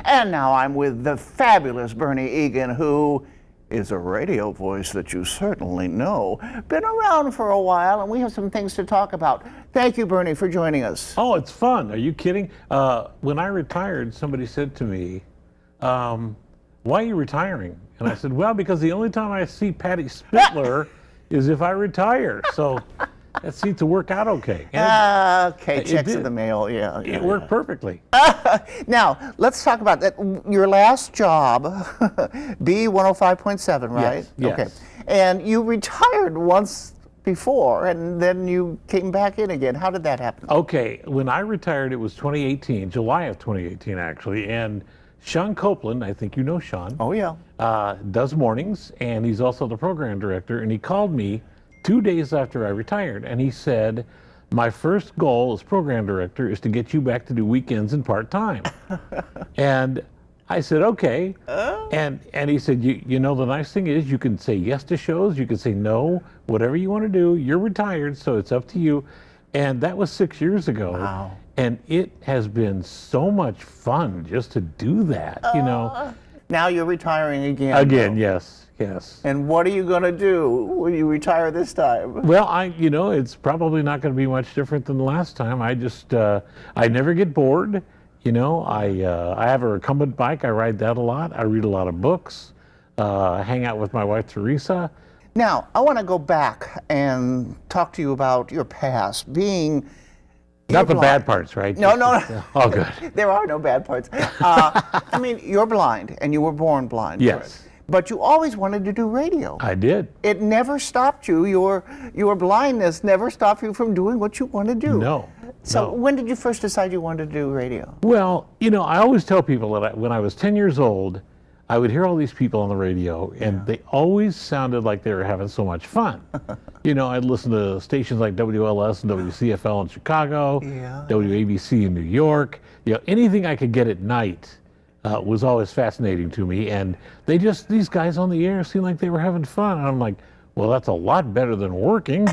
And now I'm with the fabulous Bernie Eagan, who is a radio voice that you certainly know. Been around for a while, and we have some things to talk about. Thank you, Bernie, for joining us. Oh, it's fun. Are you kidding? When I retired, somebody said to me, why are you retiring? And I said, well, because the only time I see Patty Spitler is if I retire. So that seemed to work out okay. Okay, checks in the mail, yeah. It worked perfectly. Now, let's talk about that. Your last job, B105.7, right? Yes. Okay. And you retired once before, and then you came back in again. How did that happen? Okay, when I retired, it was 2018, July of 2018, actually, and Sean Copeland, I think you know Sean. Oh, yeah. Does mornings, and he's also the program director, and he called me 2 days after I retired, and he said, my first goal as program director is to get you back to do weekends and part-time. And I said, okay. And he said, you know, the nice thing is you can say yes to shows, you can say no, whatever you want to do. You're retired, so it's up to you. And that was 6 years ago. Wow. And it has been so much fun just to do that, you know. Now you're retiring again. Again, yes. Yes. And what are you going to do when you retire this time? Well, you know, it's probably not going to be much different than the last time. I just, I never get bored. You know, I have a recumbent bike. I ride that a lot. I read a lot of books. I hang out with my wife, Teresa. Now, I want to go back and talk to you about your past, being... Not the bad parts, right? No. Oh, good. There are no bad parts. I mean, you're blind, and you were born blind. Yes. Correct? But you always wanted to do radio. I did. It never stopped you. Your blindness never stopped you from doing what you want to do. No. So when did you first decide you wanted to do radio? Well, you know, I always tell people that when I was 10 years old, I would hear all these people on the radio, and they always sounded like they were having so much fun. You know, I'd listen to stations like WLS and WCFL in Chicago, WABC in New York. You know, anything I could get at night was always fascinating to me. And these guys on the air seemed like they were having fun. And I'm like, well, that's a lot better than working.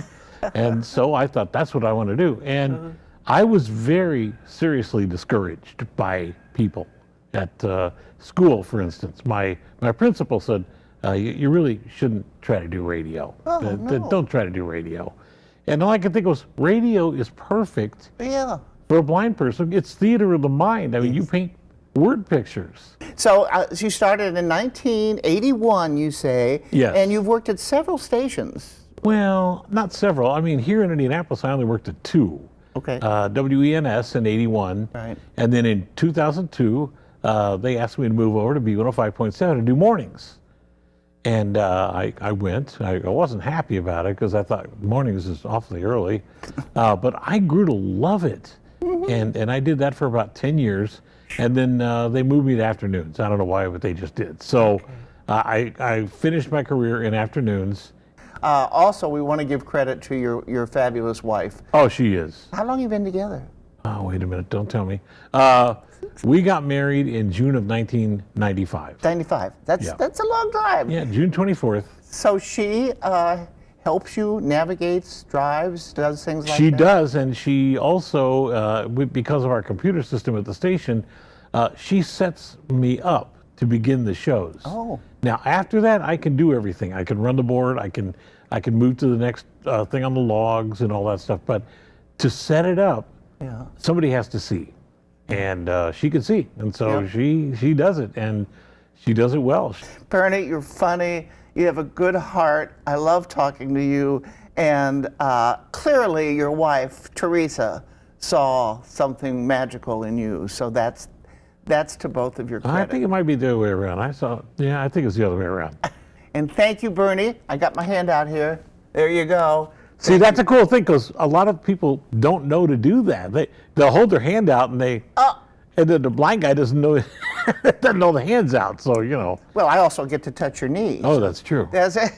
And so I thought, that's what I want to do. And I was very seriously discouraged by people at school, for instance. My principal said, you really shouldn't try to do radio. Don't try to do radio. And all I could think was, radio is perfect for a blind person. It's theater of the mind. I mean, you paint word pictures. So you started in 1981, you say, and you've worked at several stations. Well, not several. I mean, here in Indianapolis, I only worked at two. Okay. WENS in 81. Right. And then in 2002, they asked me to move over to B105.7 and do mornings. And I went. I wasn't happy about it because I thought mornings is awfully early. But I grew to love it. And I did that for about 10 years. And then they moved me to afternoons. I don't know why, but they just did. So I finished my career in afternoons. Also, we want to give credit to your fabulous wife. Oh, she is. How long have you been together? Oh, wait a minute. Don't tell me. We got married in June of 1995. 95. That's a long time. Yeah, June 24th. So she helps you, navigates, drives, does things like that? She does, and she also, because of our computer system at the station, she sets me up to begin the shows. Oh. Now, after that, I can do everything. I can run the board. I can move to the next thing on the logs and all that stuff. But to set it up, somebody has to see. And she can see. And so she does it, and she does it well. Bernie, you're funny. You have a good heart. I love talking to you. And clearly your wife, Teresa, saw something magical in you. So that's to both of your credit. I think it might be the other way around. I think it's the other way around. And thank you, Bernie. I got my hand out here. There you go. See, that's a cool thing because a lot of people don't know to do that. They'll hold their hand out and and then the blind guy doesn't know the hand's out. So, you know. Well, I also get to touch your knees. Oh, that's true. That's it.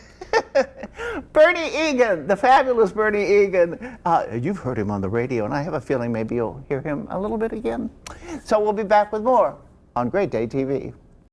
Bernie Eagan, the fabulous Bernie Eagan. You've heard him on the radio, and I have a feeling maybe you'll hear him a little bit again. So we'll be back with more on Great Day TV.